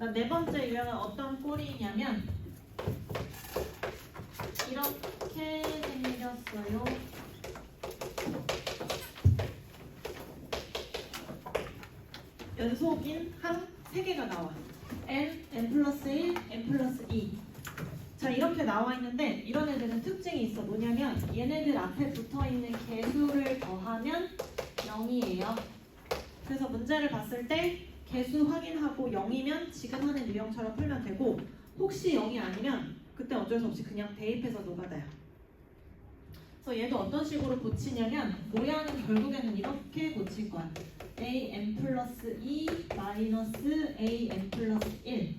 자, 네 번째 유형은 어떤 꼴이냐면 이렇게 생겼어요. 연속인 항 3개가 나와. n 플러스 1, n 플러스 2. 자, 이렇게 나와 있는데 이런 애들은 특징이 있어. 뭐냐면 얘네들 앞에 붙어있는 개수를 더하면 0이에요. 그래서 문제를 봤을 때 개수 확인하고 0이면 지금 하는 유형처럼 풀면 되고, 혹시 0이 아니면 그때 어쩔 수 없이 그냥 대입해서 노가다요. 그래서 얘도 어떤 식으로 고치냐면 모양은 결국에는 이렇게 고칠 거야. an 플러스 2 마이너스 an 플러스 1,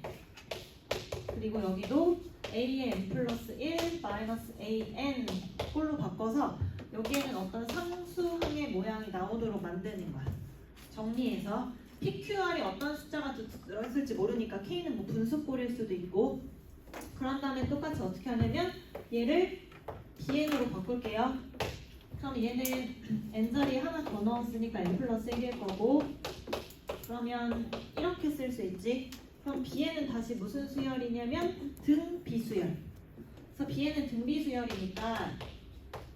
그리고 여기도 an 플러스 1 마이너스 an 꼴로 바꿔서 여기에는 어떤 상수항의 모양이 나오도록 만드는 거야. 정리해서 PQR이 어떤 숫자가 들어있을지 모르니까 K는 뭐 분수꼴일 수도 있고, 그런 다음에 똑같이 어떻게 하냐면 얘를 BN으로 바꿀게요. 그럼 얘는 n자리에 하나 더 넣었으니까 n 플러스 1일 거고, 그러면 이렇게 쓸 수 있지. 그럼 B에는 다시 무슨 수열이냐면 등비수열. 그래서 B에는 등비수열이니까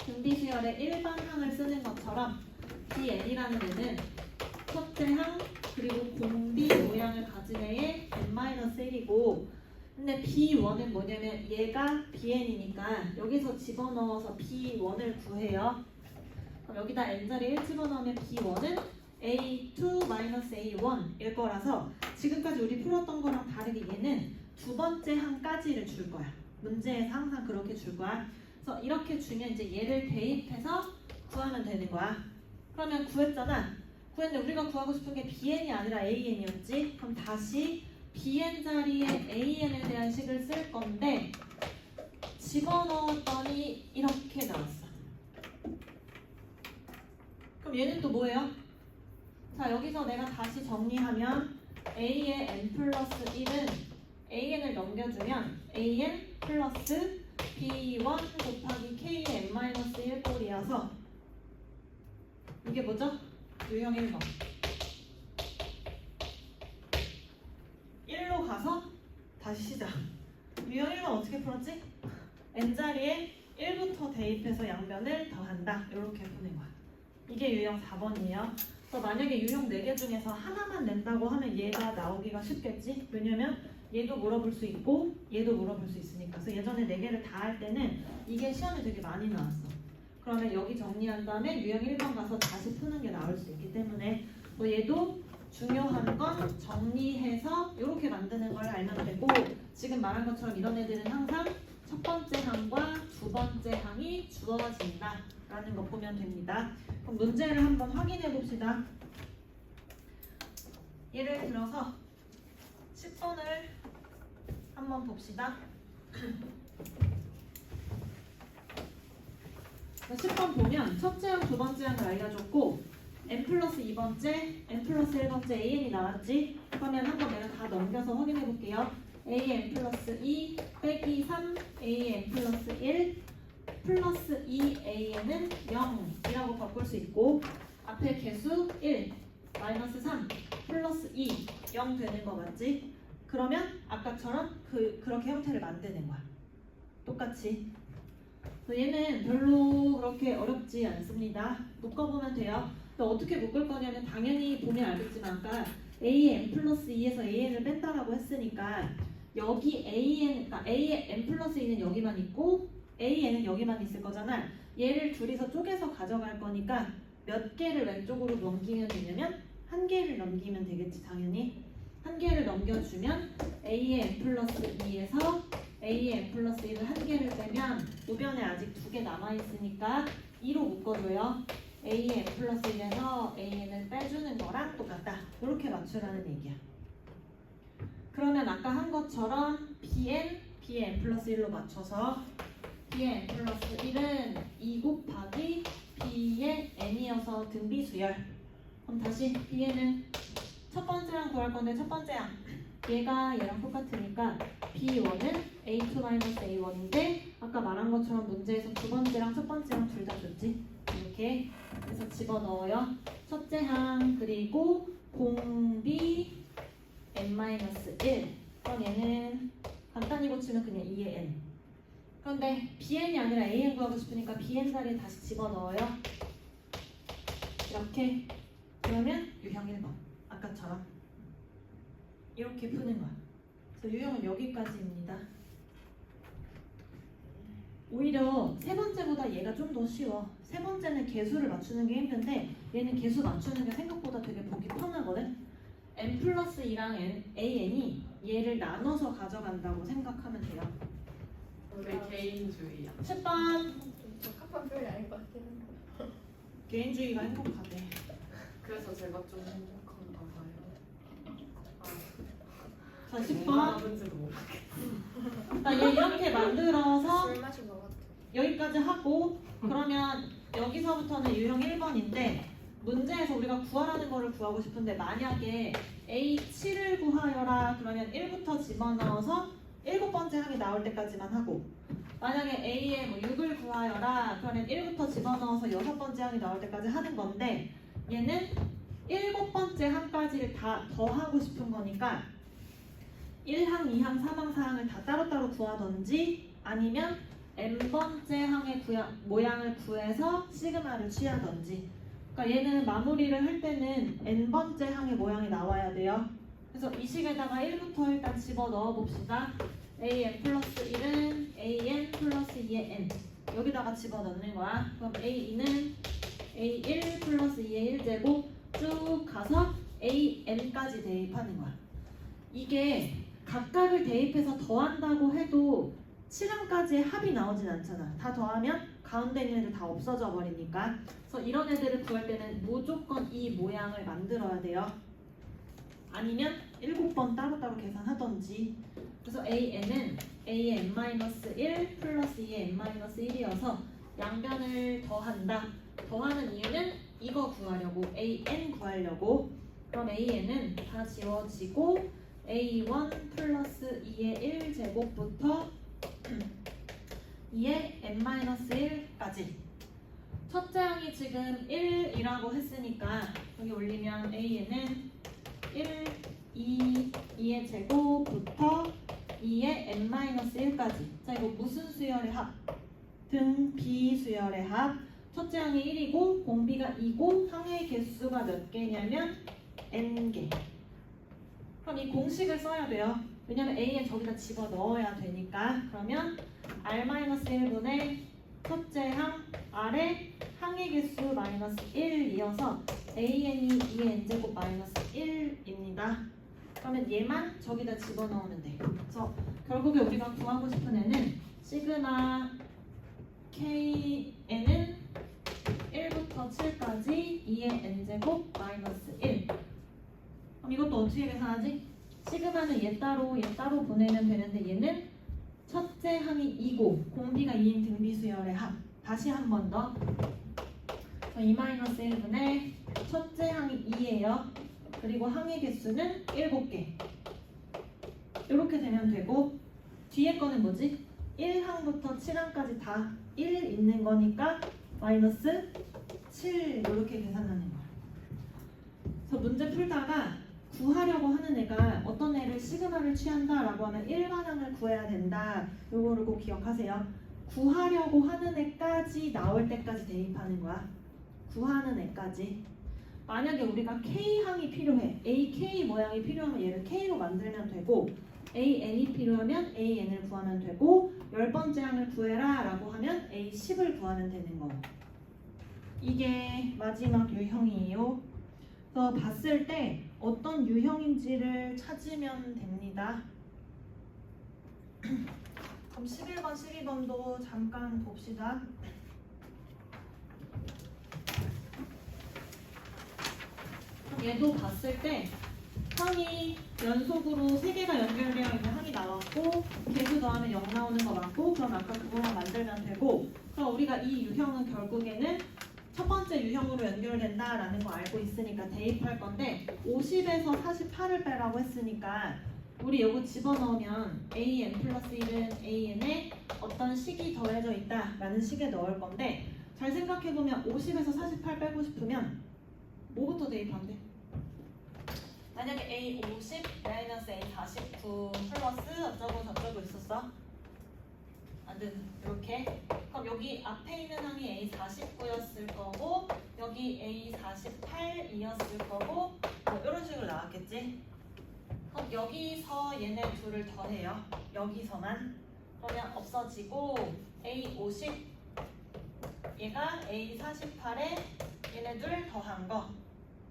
등비수열의 일반항을 쓰는 것처럼 Bn이라는 애는 첫째 항 그리고 공비 모양을 가진 애의 n-1이고, 근데 B1은 뭐냐면 얘가 Bn이니까 여기서 집어넣어서 B1을 구해요. 그럼 여기다 n자리 1 집어넣으면 B1은 A2-A1일 거라서 지금까지 우리 풀었던 거랑 다르게 얘는 두 번째 항까지를 줄 거야. 문제에서 항상 그렇게 줄 거야. 그래서 이렇게 주면 이제 얘를 대입해서 구하면 되는 거야. 그러면 구했잖아. 구했는데 우리가 구하고 싶은 게 BN이 아니라 AN이었지. 그럼 다시 BN 자리에 AN에 대한 식을 쓸 건데 집어넣었더니 이렇게 나왔어. 그럼 얘는 또 뭐예요? 자, 여기서 내가 다시 정리하면 A의 n 플러스 1은 AN을 넘겨주면 AN 플러스 B1 곱하기 K의 n-1 꼴이어서 이게 뭐죠? 유형 1번 1로 가서 다시 시작. 유형 1번 어떻게 풀었지? n자리에 1부터 대입해서 양변을 더한다. 이렇게 푸는 거야. 이게 유형 4번이에요. 그래서 만약에 유형 4개 중에서 하나만 낸다고 하면 얘가 나오기가 쉽겠지? 왜냐면 얘도 물어볼 수 있고 얘도 물어볼 수 있으니까. 그래서 예전에 4개를 다 할 때는 이게 시험에 되게 많이 나왔어. 그러면 여기 정리한 다음에 유형 1번 가서 다시 푸는 게 나올 수 있기 때문에 뭐 얘도 중요한 건 정리해서 이렇게 만드는 걸 알면 되고, 지금 말한 것처럼 이런 애들은 항상 첫 번째 항과 두 번째 항이 주어진다 라는 거 보면 됩니다. 그럼 문제를 한번 확인해 봅시다. 예를 들어서 10번을 한번 봅시다. 10번 보면 첫째 항, 두 번째 항을 알려줬고 n 플러스 2번째, n 플러스 1번째 an이 나왔지? 그러면 한번 내가 다 넘겨서 확인해 볼게요. an 플러스 2 빼기 3 an 플러스 1 플러스 2an은 0이라고 바꿀 수 있고, 앞에 개수 1 마이너스 3 플러스 2 0 되는 거 맞지? 그러면 아까처럼 그렇게 형태를 만드는 거야. 똑같이. 얘는 별로 그렇게 어렵지 않습니다. 묶어보면 돼요. 또 어떻게 묶을 거냐면 당연히 보면 알겠지만 아까 AN 플러스 2에서 AN을 뺀다라고 했으니까 여기 그러니까 A의 n 플러스 2는 여기만 있고 AN은 여기만 있을 거잖아. 얘를 둘이서 쪼개서 가져갈 거니까 몇 개를 왼쪽으로 넘기면 되냐면 한 개를 넘기면 되겠지. 당연히 한 개를 넘겨주면 A의 n 플러스 2에서 A의 n 플러스 1을 한 개를 빼면 우변에 아직 2개 남아있으니까 2로 묶어줘요. A의 n 플러스 1에서 AN을 빼주는 거랑 똑같다. 이렇게 맞추라는 얘기야. 그러면 아까 한 것처럼 B의 n 플러스 1로 맞춰서 B의 n 플러스 1은 2 곱하기 B의 n이어서 등비수열. 그럼 다시 Bn은 첫 번째랑 구할 건데 첫 번째 항 얘가 얘랑 똑같으니까 B1은 A2-A1인데 아까 말한 것처럼 문제에서 두 번째랑 첫 번째랑 둘 다 줬지? 이렇게 해서 집어넣어요. 첫째 항 그리고 공비 n-1. 그럼 얘는 간단히 고치면 그냥 2의 n. 그런데 bn이 아니라 an 구하고 싶으니까 bn 자리에 다시 집어넣어요. 이렇게. 그러면 유형 1번. 아까처럼. 이렇게 푸는 거야. 그래서 유형은 여기까지입니다. 오히려 세 번째보다 얘가 좀 더 쉬워. 세 번째는 개수를 맞추는 게 힘든데 얘는 개수 맞추는 게 생각보다 되게 보기 편하거든. n 플러스 2랑 an이 얘를 나눠서 가져간다고 생각하면 돼요. 우리 개인주의야. 10번. 적합한 표현이 아닌 것 같긴 한데. 개인주의가 행복하대. 그래서 제가 좀 행복한가 봐요. 자, 10번. 하는지도 모르겠어요. 자, 얘 이렇게 만들어서 술 마신 것 같아. 여기까지 하고 그러면 여기서부터는 유형 1번인데 문제에서 우리가 구하라는 거를 구하고 싶은데 만약에 A7을 구하여라 그러면 1부터 집어넣어서 7번째 항이 나올 때까지만 하고 만약에 A에 뭐 6을 구하여라 그러면 1부터 집어넣어서 6번째 항이 나올 때까지 하는 건데 얘는 7번째 항까지를 다 더하고 싶은 거니까 1항, 2항, 3항, 4항을 다 따로따로 구하던지 아니면 n번째 항의 모양을 구해서 시그마를 취하던지. 그러니까 얘는 마무리를 할 때는 n번째 항의 모양이 나와야 돼요. 그래서 이 식에다가 1부터 일단 집어넣어 봅시다. an 플러스 1은 an 플러스 2의 n 여기다가 집어넣는 거야. 그럼 a2는 a1 플러스 2의 1제곱 쭉 가서 an까지 대입하는 거야. 이게 각각을 대입해서 더한다고 해도 7항까지의 합이 나오진 않잖아. 다 더하면 가운데 있는 애들 다 없어져 버리니까. 그래서 이런 애들을 구할 때는 무조건 이 모양을 만들어야 돼요. 아니면 7번 따로따로 계산하던지. 그래서 an은 a의 n-1 플러스 2의 n-1이어서 양변을 더한다. 더하는 이유는 이거 구하려고 an 구하려고. 그럼 an은 다 지워지고 a1 플러스 2의 1제곱부터 2의 n-1까지 첫째 항이 지금 1이라고 했으니까 여기 올리면 a는 1, 2의 제곱부터 2의 n-1까지 자 이거 무슨 수열의 합? 등 비수열의 합 첫째 항이 1이고 공비가 2고 항의 개수가 몇 개냐면 n개 그럼 이 공식을 써야 돼요. 왜냐면 a는 저기다 집어넣어야 되니까. 그러면 r-1분의 첫째 항 r의 항의 개수 마이너스 1이어서 an이 2의 n제곱 마이너스 1입니다. 그러면 얘만 저기다 집어넣으면 돼. 그래서 결국에 우리가 구하고 싶은 애는 시그마 kn은 1부터 7까지 2의 n제곱 마이너스 1 그럼 이것도 어떻게 계산하지? 시그마는 얘 따로 보내면 되는데 얘는 첫째 항이 2고 공비가 2인 등비수열의 합 다시 한 번 더 2-1분의 첫째 항이 2예요 그리고 항의 개수는 7개 이렇게 되면 되고 뒤에 거는 뭐지? 1항부터 7항까지 다 1 있는 거니까 마이너스 7 이렇게 계산하는 거야. 그래서 문제 풀다가 구하려고 하는 애가 어떤 애를 시그마를 취한다라고 하면 일반항을 구해야 된다. 요거를 꼭 기억하세요. 구하려고 하는 애까지 나올 때까지 대입하는 거야. 구하는 애까지. 만약에 우리가 K항이 필요해. AK 모양이 필요하면 얘를 K로 만들면 되고 AN이 필요하면 AN을 구하면 되고 10번째 항을 구해라 라고 하면 A10을 구하면 되는 거. 이게 마지막 유형이에요. 그래서 봤을 때 어떤 유형인지를 찾으면 됩니다. 그럼 11번, 12번도 잠깐 봅시다. 얘도 봤을 때 항이 연속으로 3개가 연결되어 있는 항이 나왔고 개수 더하면 0 나오는 거 맞고 그럼 아까 그거만 만들면 되고 그럼 우리가 이 유형은 결국에는 첫 번째 유형으로 연결된다라는 거 알고 있으니까 대입할 건데 50에서 48을 빼라고 했으니까 우리 요거 집어넣으면 an 플러스 1은 an에 어떤 식이 더해져 있다라는 식에 넣을 건데 잘 생각해보면 50에서 48 빼고 싶으면 뭐부터 대입하면 돼? 만약에 A 50 마이너스 A 49 플러스 어쩌고 저쩌고 있었어. 아무튼 이렇게. 그럼 여기 앞에 있는 항이 A 49였을 거고 여기 A 48이었을 거고 뭐 이런 식으로 나왔겠지. 그럼 여기서 얘네 둘을 더해요. 여기서만. 그러면 없어지고 A 50 얘가 A 48에 얘네 둘 더한 거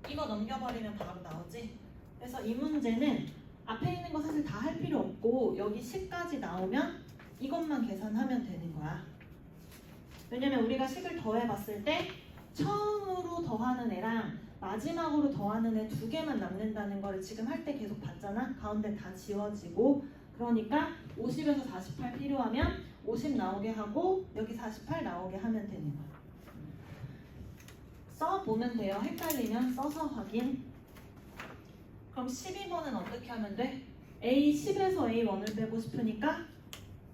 이거 넘겨버리면 바로 나오지. 그래서 이 문제는 앞에 있는 거 사실 다 할 필요 없고 여기 10까지 나오면 이것만 계산하면 되는 거야. 왜냐면 우리가 식을 더해봤을 때 처음으로 더하는 애랑 마지막으로 더하는 애 두 개만 남는다는 거를 지금 할 때 계속 봤잖아. 가운데 다 지워지고. 그러니까 50에서 48 필요하면 50 나오게 하고 여기 48 나오게 하면 되는 거야. 써보면 돼요. 헷갈리면 써서 확인. 그럼 12번은 어떻게 하면 돼? A10에서 A1을 빼고 싶으니까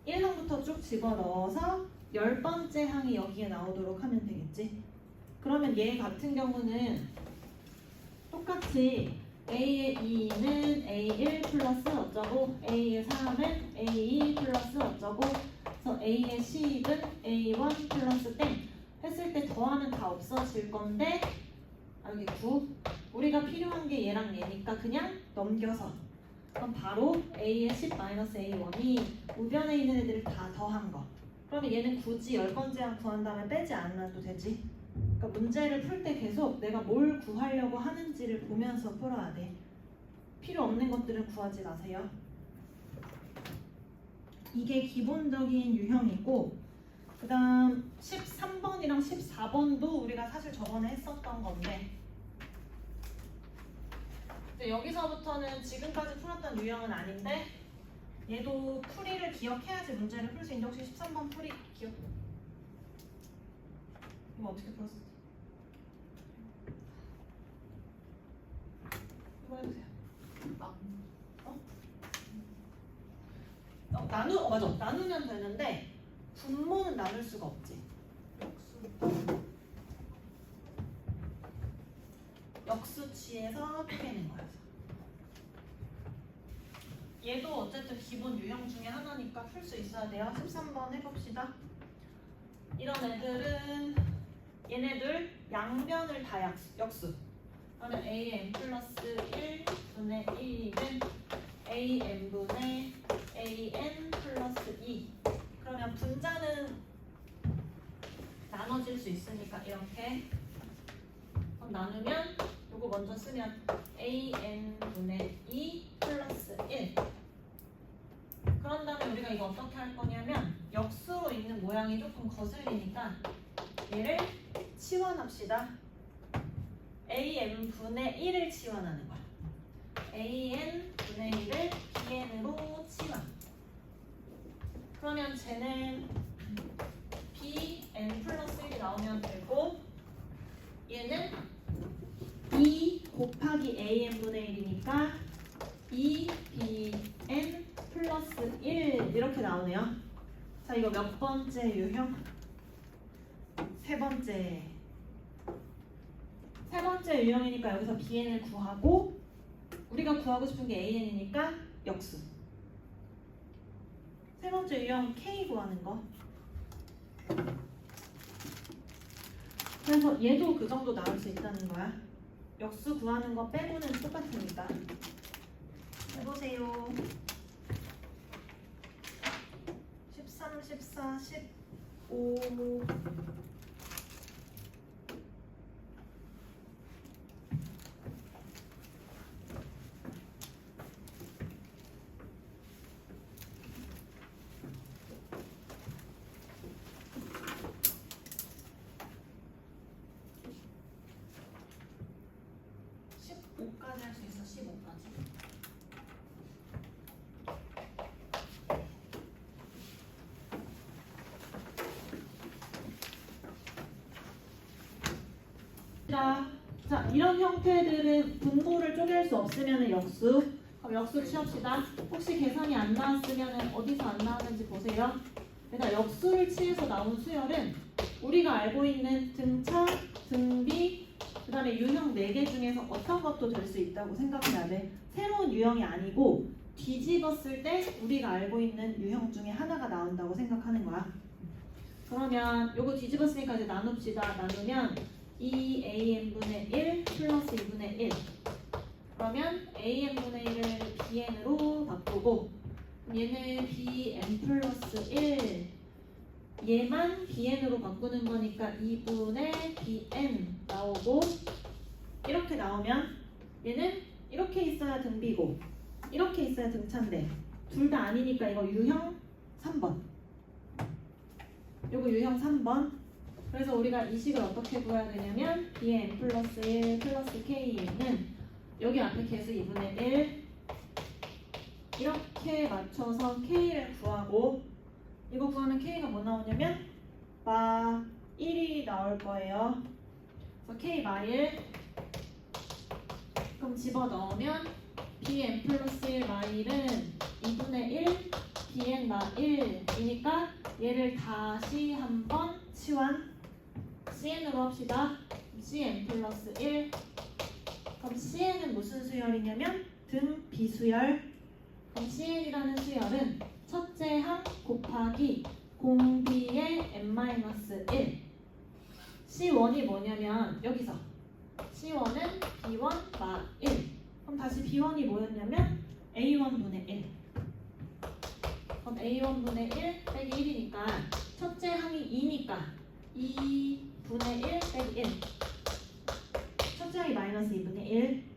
1항부터 쭉 집어넣어서 10번째 항이 여기에 나오도록 하면 되겠지. 그러면 얘 같은 경우는 똑같이 A의 2는 A1 플러스 어쩌고 A의 3은 A2 플러스 어쩌고 그래서 A의 10은 A1 플러스 땡 했을 때 더하면 다 없어질 건데 여기 9 우리가 필요한 게 얘랑 얘니까 그냥 넘겨서 그럼 바로 A의 10 마이너스 A1이 우변에 있는 애들을 다 더한 거. 그러면 얘는 굳이 10번째 항 구한 다음에 빼지 않아도 되지. 그러니까 문제를 풀 때 계속 내가 뭘 구하려고 하는지를 보면서 풀어야 돼. 필요 없는 것들은 구하지 마세요. 이게 기본적인 유형이고 그 다음 13번이랑 14번도 우리가 사실 저번에 했었던 건데 근데 여기서부터는 지금까지 풀었던 유형은 아닌데 얘도 풀이를 기억해야지 문제를 풀 수 있는데 혹시 13번 풀이 기억? 이거 어떻게 풀었어? 이거 해보세요. 맞아. 나누면 되는데 분모는 나눌 수가 없지. 역수치에서 빼는 거야. 얘도 어쨌든 기본 유형 중에 하나니까 풀 수 있어야 돼요. 13번 해봅시다. 이런 애들은 얘네들 양변을 다 역수. 그러면 AN 플러스 1분의 1은 AN분의 AN 플러스 2. 그러면 분자는 나눠질 수 있으니까 이렇게 그럼 나누면 요거 먼저 쓰면 AN분의 2 플러스 1. 그런 다음에 우리가 이거 어떻게 할 거냐면 역수로 있는 모양이 조금 거슬리니까 얘를 치환합시다. AN분의 1을 치환하는 거야. AN분의 1을 BN으로 치환. 그러면 쟤는 BN 플러스 1이 나오면 되고 얘는 2 곱하기 AN분의 1이니까 2BN 플러스 1 이렇게 나오네요. 자 이거 몇 번째 유형? 세 번째 유형이니까 여기서 BN을 구하고 우리가 구하고 싶은 게 AN이니까 역수. 세 번째 유형 K 구하는 거. 그래서 얘도 그 정도 나올 수 있다는 거야. 역수 구하는 거 빼고는 똑같으니까. 해보세요. 13, 14, 15 15까지 할 수 있어. 15까지. 자, 이런 형태들은 분모를 쪼갤 수 없으면 역수. 그럼 역수 취합시다. 혹시 계산이 안 나왔으면 어디서 안 나왔는지 보세요. 그러니까 역수를 취해서 나온 수열은 우리가 알고 있는 등차, 등비, 그 다음에 유형 4개 중에서 어떤 것도 될 수 있다고 생각해야 돼. 새로운 유형이 아니고 뒤집었을 때 우리가 알고 있는 유형 중에 하나가 나온다고 생각하는 거야. 그러면 요거 뒤집었으니까 이제 나눕시다. 나누면 2AN분의 1 플러스 2분의 1. 그러면 AN분의 1을 BN으로 바꾸고 얘는 BN 플러스 1. 얘만 BN으로 바꾸는 거니까 2분의 BN 나오고 이렇게 나오면 얘는 이렇게 있어야 등비고 이렇게 있어야 등차인데 둘 다 아니니까 이거 유형 3번. 요거 유형 3번. 그래서 우리가 이 식을 어떻게 구해야 되냐면 BN 플러스 1 플러스 KN은 여기 앞에 개수 2분의 1 이렇게 맞춰서 K를 구하고 이거 구하면 K가 뭐 나오냐면 마 1이 나올 거예요. 그래서 K 마 1 그럼 집어넣으면 BN 플러스 1 마 1은 2분의 1 BN 마 1이니까 얘를 다시 한번 치환 CN으로 합시다. CN 플러스 1 그럼 CN은 무슨 수열이냐면 등 비수열. 그럼 CN이라는 수열은 첫째 항 곱하기 공비의 n-1 C1이 뭐냐면 여기서 C1은 B1 마 1 그럼 다시 B1이 뭐였냐면 A1분의 1 그럼 A1분의 1 빼기 1이니까 첫째 항이 2니까 2분의 1 빼기 1 첫째 항이 마이너스 2분의 1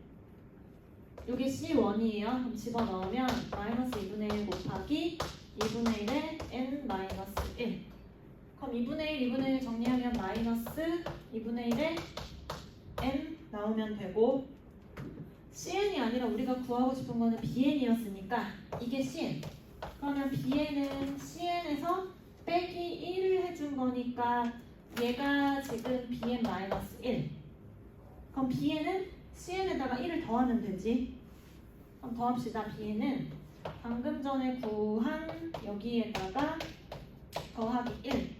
이게 C1이에요. 그럼 집어넣으면 마이너스 2분의 1 곱하기 2분의 1에 n-1 그럼 2분의 1, 2분의 1 정리하면 마이너스 2분의 1에 n 나오면 되고 CN이 아니라 우리가 구하고 싶은 거는 BN이었으니까 이게 CN 그러면 BN은 CN에서 빼기 1을 해준 거니까 얘가 지금 BN-1 그럼 BN은 CN에다가 1을 더하면 되지. 그럼 더합시다. BN은 방금 전에 구한 여기에다가 더하기 1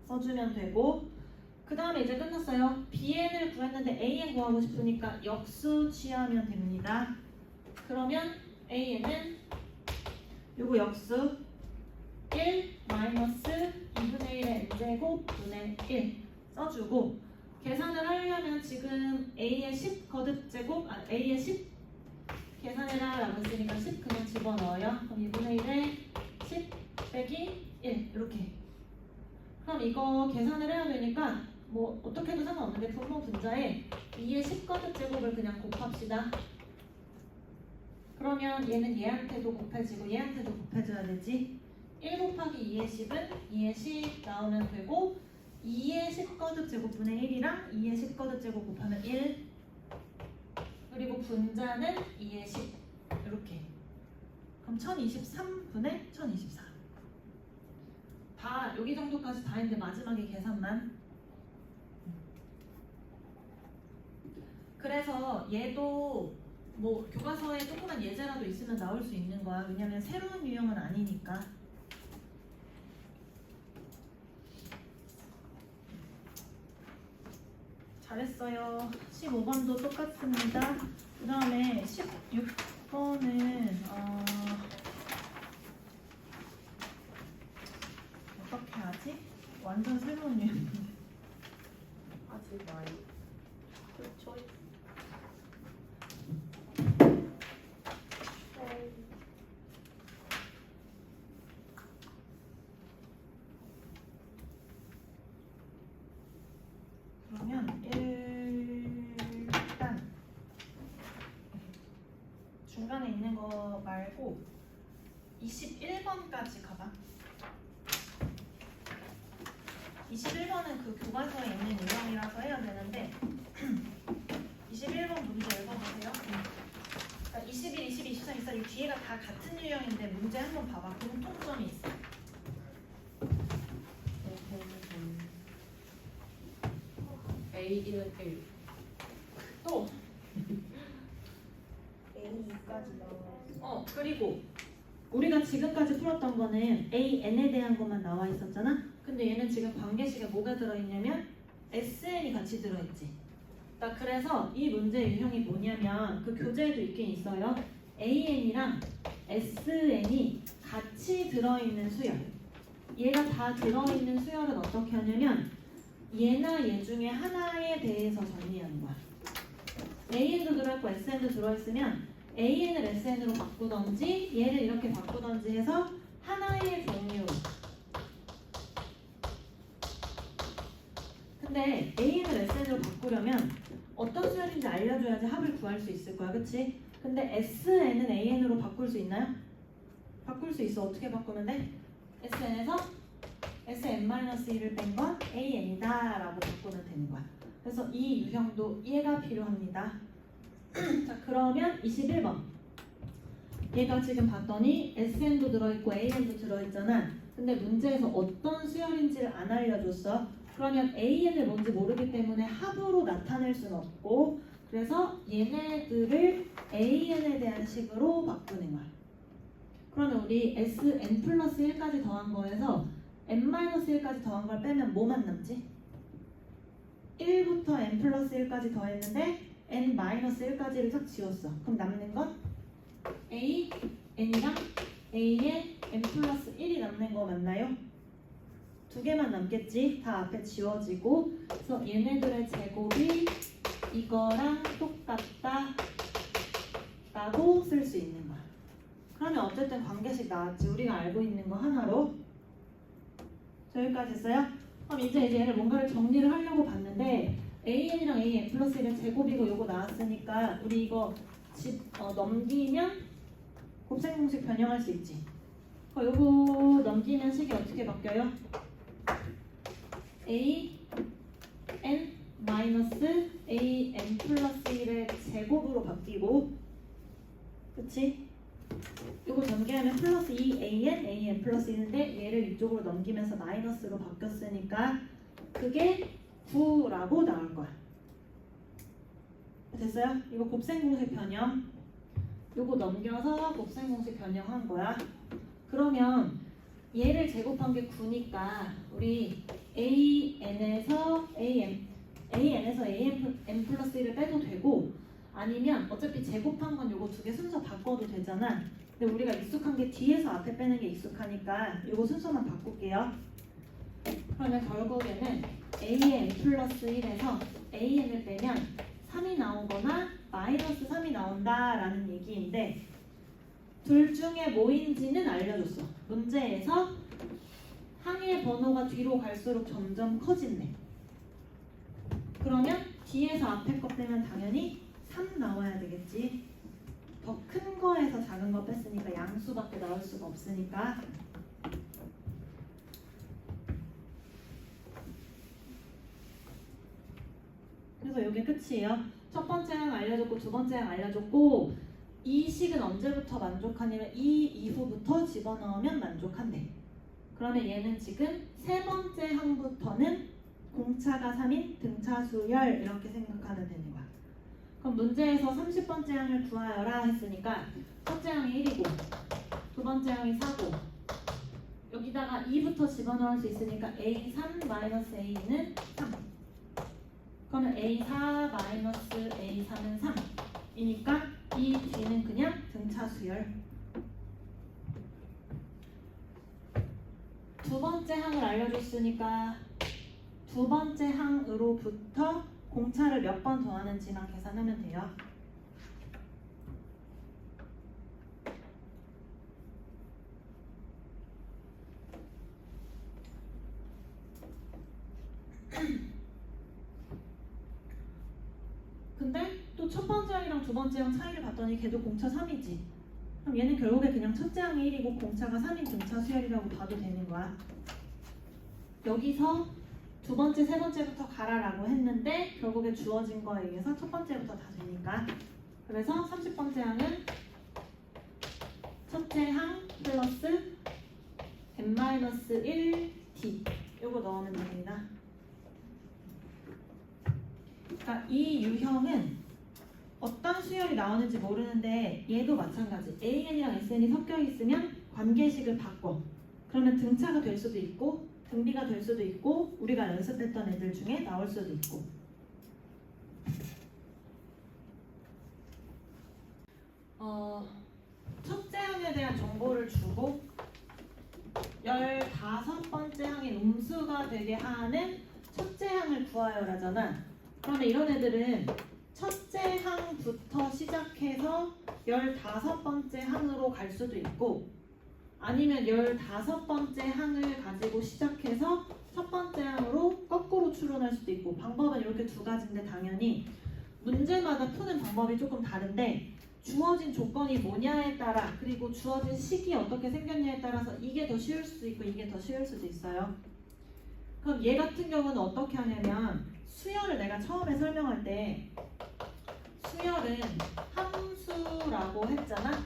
써주면 되고 그 다음에 이제 끝났어요. BN을 구했는데 AN 구하고 싶으니까 역수 취하면 됩니다. 그러면 AN은 요거 역수 1 마이너스 2분의 1의 n제곱 분의 1 써주고 계산을 하려면 지금 A의 10 거듭 제곱 A의 10 계산해라 라고 했으니까 10 그냥 집어넣어요. 그럼 2분의 1에 10 빼기 1 이렇게 그럼 이거 계산을 해야 되니까 뭐 어떻게 해도 상관없는데 분모 분자에 2의 10 거듭 제곱을 그냥 곱합시다. 그러면 얘는 얘한테도 곱해지고 얘한테도 곱해줘야 되지. 1 곱하기 2의 10은 2의 10 나오면 되고 2의 10 거듭 제곱분의 1이랑 2의 10 거듭 제곱 곱하면 1 그리고 분자는 2의 10 이렇게 그럼 1023분의 1024 다 여기 정도까지 다 했는데 마지막에 계산만 그래서 얘도 뭐 교과서에 조그만 예제라도 있으면 나올 수 있는 거야. 왜냐면 새로운 유형은 아니니까. 잘했어요. 15번도 똑같습니다. 그 다음에 16번은 어떻게 하지? 완전 새로운 유형인데. 하지 마요. 그렇죠. 그러면 일단 중간에 있는 거 말고 21번까지 가봐. 21번은 그 교과서에 있는 유형이라서 해야 되는데 21번 문제 읽어보세요. 그러니까 21, 22, 23, 24 이 뒤에가 다 같은 유형인데 문제 한번 봐봐. 공통점이 있어. A1은 1. 또 A까지 나와요. 그리고 우리가 지금까지 풀었던 거는 AN에 대한 것만 나와 있었잖아. 근데 얘는 지금 관계식에 뭐가 들어있냐면 SN이 같이 들어있지. 자, 그래서 이 문제 유형이 뭐냐면 그 교재에도 있긴 있어요. AN이랑 SN이 같이 들어있는 수열. 얘가 다 들어있는 수열은 어떻게 하냐면 얘나 얘 중에 하나에 대해서 정리하는 거야. AN도 들어있고 SN도 들어있으면 AN을 SN으로 바꾸던지 얘를 이렇게 바꾸던지 해서 하나의 종류. 근데 AN을 SN으로 바꾸려면 어떤 수열인지 알려줘야지 합을 구할 수 있을 거야. 그치? 근데 SN은 AN으로 바꿀 수 있나요? 바꿀 수 있어. 어떻게 바꾸면 돼? SN에서 SN-1을 뺀 건 AN이다 라고 바꾸면 되는 거야. 그래서 이 유형도 얘가 필요합니다. 자, 그러면 21번. 얘가 지금 봤더니 SN도 들어있고 AN도 들어있잖아. 근데 문제에서 어떤 수열인지를 안 알려줬어. 그러면 AN을 뭔지 모르기 때문에 합으로 나타낼 수는 없고, 그래서 얘네들을 AN에 대한 식으로 바꾸는 거야. 그러면 우리 SN 플러스 1까지 더한 거에서 N-1까지 더한 걸 빼면 뭐만 남지? 1부터 N 플러스 1까지 더했는데 N-1까지를 싹 지웠어. 그럼 남는 건 A, N이랑 A에 N 플러스 1이 남는 거 맞나요? 두 개만 남겠지? 다 앞에 지워지고. 그래서 얘네들의 제곱이 이거랑 똑같다 라고 쓸 수 있는 거야. 그러면 어쨌든 관계식 나왔지. 우리가 알고 있는 거 하나로. 여기까지 했어요? 그럼 이제 얘를 뭔가를 정리를 하려고 봤는데 AN이랑 AN 플러스 1은 제곱이고 요거 나왔으니까 우리 이거 넘기면 곱셈공식 변형할 수 있지. 요거 넘기면 식이 어떻게 바뀌어요? A N 마이너스 A N 플러스 1의 제곱으로 바뀌고, 그치? 이거 전개하면 플러스 2AN, AN 플러스 1인데 얘를 이쪽으로 넘기면서 마이너스로 바뀌었으니까 그게 9라고 나올 거야. 됐어요? 이거 곱셈공식 변형. 이거 넘겨서 곱셈공식 변형한 거야. 그러면 얘를 제곱한 게 9니까 우리 AN에서 AN 플러스 1을 빼도 되고, 아니면 어차피 제곱한 건 요거 두 개 순서 바꿔도 되잖아. 근데 우리가 익숙한 게 뒤에서 앞에 빼는 게 익숙하니까 요거 순서만 바꿀게요. 그러면 결국에는 AN 플러스 1에서 AN을 빼면 3이 나오거나 마이너스 3이 나온다라는 얘기인데, 둘 중에 뭐인지는 알려줬어. 문제에서 항의 번호가 뒤로 갈수록 점점 커진대. 그러면 뒤에서 앞에 거 빼면 당연히 3 나와야 되겠지. 더 큰 거에서 작은 거 뺐으니까 양수밖에 나올 수가 없으니까. 그래서 이게 끝이에요. 첫 번째 항 알려줬고 두 번째 항 알려줬고, 이 식은 언제부터 만족하냐면 이 이후부터 집어넣으면 만족한대. 그러면 얘는 지금 세 번째 항부터는 공차가 3인 등차 수열 이렇게 생각하면 되는 거야. 그럼 문제에서 30번째 항을 구하여라 했으니까 첫째 항이 1이고 두 번째 항이 4고 여기다가 2부터 집어넣을 수 있으니까 A3 마이너스 A는 3. 그러면 A4 마이너스 A3은 3이니까 이 뒤는 그냥 등차 수열. 두 번째 항을 알려줬으니까 두 번째 항으로부터 공차를 몇 번 더하는지만 계산하면 돼요. 근데 또 첫 번째 항이랑 두 번째 항 차이를 봤더니 걔도 공차 3이지. 그럼 얘는 결국에 그냥 첫째 항이 1이고 공차가 3인 등차 수열이라고 봐도 되는 거야. 여기서 두 번째, 세 번째부터 가라라고 했는데 결국에 주어진 거에 의해서 첫 번째부터 다 되니까. 그래서 30번째 항은 첫째 항 플러스 n-1t 요거 넣으면 됩니다. 그러니까 이 유형은 어떤 수열이 나오는지 모르는데 얘도 마찬가지. AN이랑 SN이 섞여 있으면 관계식을 바꿔. 그러면 등차가 될 수도 있고 등비가 될 수도 있고 우리가 연습했던 애들 중에 나올 수도 있고. 대한 정보를 주고 15번째 항의 음수가 되게 하는 첫째 항을 구하여라잖아. 그러면 이런 애들은 첫째 항부터 시작해서 15번째 항으로 갈 수도 있고 아니면 15번째 항을 가지고 시작해서 첫 번째 항으로 거꾸로 추론할 수도 있고 방법은 이렇게 두 가지인데 당연히 문제마다 푸는 방법이 조금 다른데 주어진 조건이 뭐냐에 따라 그리고 주어진 식이 어떻게 생겼냐에 따라서 이게 더 쉬울 수도 있고 이게 더 쉬울 수도 있어요. 그럼 얘 같은 경우는 어떻게 하냐면 수열을 내가 처음에 설명할 때 수열은 함수라고 했잖아.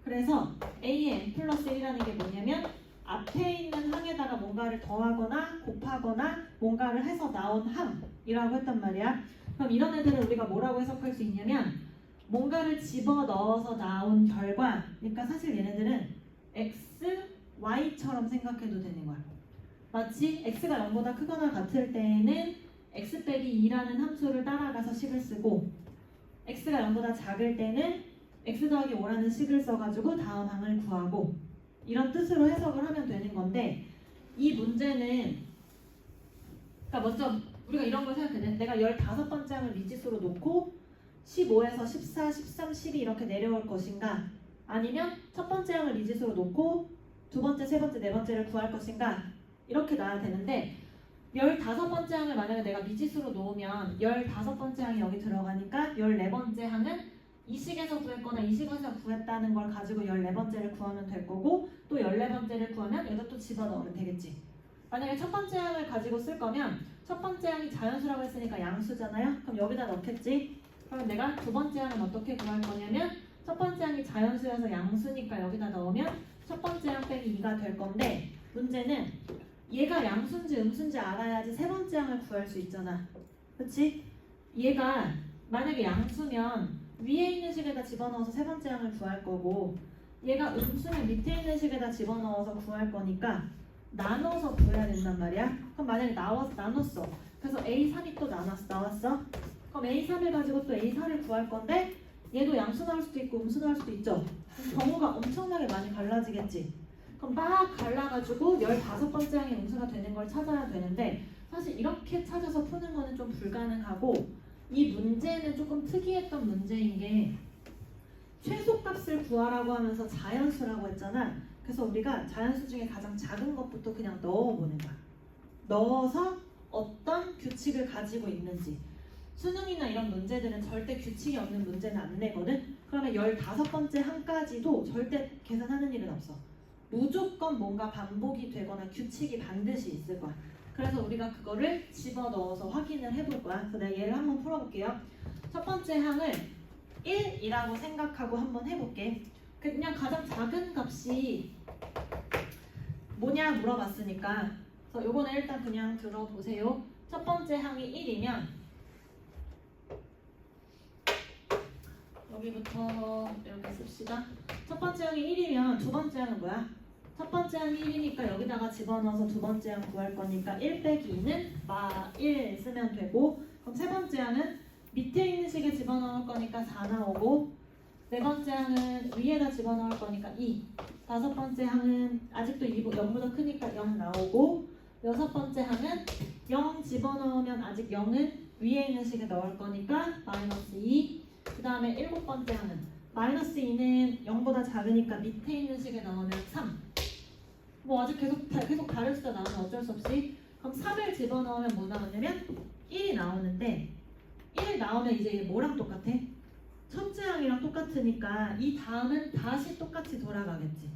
그래서 a의 n 플러스 1이라는 게 뭐냐면 앞에 있는 항에다가 뭔가를 더하거나 곱하거나 뭔가를 해서 나온 항이라고 했단 말이야. 그럼 이런 애들은 우리가 뭐라고 해석할 수 있냐면 뭔가를 집어넣어서 나온 결과 그러니까 사실 얘네들은 x, y처럼 생각해도 되는 거야. 마치 x가 0보다 크거나 같을 때에는 x 빼기 2라는 함수를 따라가서 식을 쓰고 x가 0보다 작을 때는 x 더하기 5라는 식을 써가지고 다음 항을 구하고 이런 뜻으로 해석을 하면 되는 건데 이 문제는 그러니까 먼저 우리가 이런 걸 생각해야 돼. 내가 15번째 항을 미지수로 놓고 15에서 14, 13, 12 이렇게 내려올 것인가 아니면 첫 번째 항을 미지수로 놓고 두 번째, 세 번째, 네 번째를 구할 것인가 이렇게 놔야 되는데 15번째 항을 만약에 내가 미지수로 놓으면 15번째 항이 여기 들어가니까 14번째 항은 이 식에서 구했거나 이 식에서 구했다는 걸 가지고 14번째를 구하면 될 거고 또 14번째를 구하면 여기다 또 집어넣으면 되겠지. 만약에 첫 번째 항을 가지고 쓸 거면 첫 번째 항이 자연수라고 했으니까 양수잖아요. 그럼 여기다 넣겠지. 그럼 내가 두 번째 항은 어떻게 구할 거냐면 첫 번째 항이 자연수여서 양수니까 여기다 넣으면 첫 번째 항 빼기 2가 될 건데 문제는 얘가 양수인지 음수인지 알아야지 세 번째 항을 구할 수 있잖아. 그치? 얘가 만약에 양수면 위에 있는 식에다 집어넣어서 세 번째 항을 구할 거고 얘가 음수면 밑에 있는 식에다 집어넣어서 구할 거니까 나눠서 구해야 된단 말이야. 그럼 만약에 나눴어. 그래서 A3이 또 나왔어. 그럼 A3을 가지고 또 A4를 구할 건데 얘도 양수 나올 수도 있고 음수 나올 수도 있죠. 그럼 경우가 엄청나게 많이 갈라지겠지. 그럼 막 갈라가지고 15번째 항의 음수가 되는 걸 찾아야 되는데 사실 이렇게 찾아서 푸는 거는 좀 불가능하고 이 문제는 조금 특이했던 문제인 게 최소값을 구하라고 하면서 자연수라고 했잖아. 그래서 우리가 자연수 중에 가장 작은 것부터 그냥 넣어보는 거야. 넣어서 어떤 규칙을 가지고 있는지. 수능이나 이런 문제들은 절대 규칙이 없는 문제는 안 내거든. 그러면 15번째 항까지도 절대 계산하는 일은 없어. 무조건 뭔가 반복이 되거나 규칙이 반드시 있을 거야. 그래서 우리가 그거를 집어넣어서 확인을 해볼 거야. 그래서 내가 얘를 한번 풀어볼게요. 첫 번째 항을 1이라고 생각하고 한번 해볼게. 그냥 가장 작은 값이 뭐냐 물어봤으니까 그래서 요거는 일단 그냥 들어보세요. 첫 번째 항이 1이면 여기부터 이렇게 씁시다. 첫 번째 항이 1이면 두 번째 항은 뭐야? 첫 번째 항이 1이니까 여기다가 집어넣어서 두 번째 항 구할 거니까 1 빼기 2는 1 쓰면 되고 그럼 세 번째 항은 밑에 있는 식에 집어넣을 거니까 4 나오고 네 번째 항은 위에다 집어넣을 거니까 2 다섯 번째 항은 아직도 0보다 크니까 0 나오고 여섯 번째 항은 0 집어넣으면 아직 0은 위에 있는 식에 넣을 거니까 마이너스 2 그 다음에 일곱 번째 항은 마이너스 2는 0보다 작으니까 밑에 있는 식에 넣으면 3 뭐 아직 계속 다를 수도 나오면 어쩔 수 없이 그럼 3을 집어넣으면 뭐 나오냐면 1이 나오는데 1 나오면 이제 얘 뭐랑 똑같아? 첫째 항이랑 똑같으니까 이 다음은 다시 똑같이 돌아가겠지.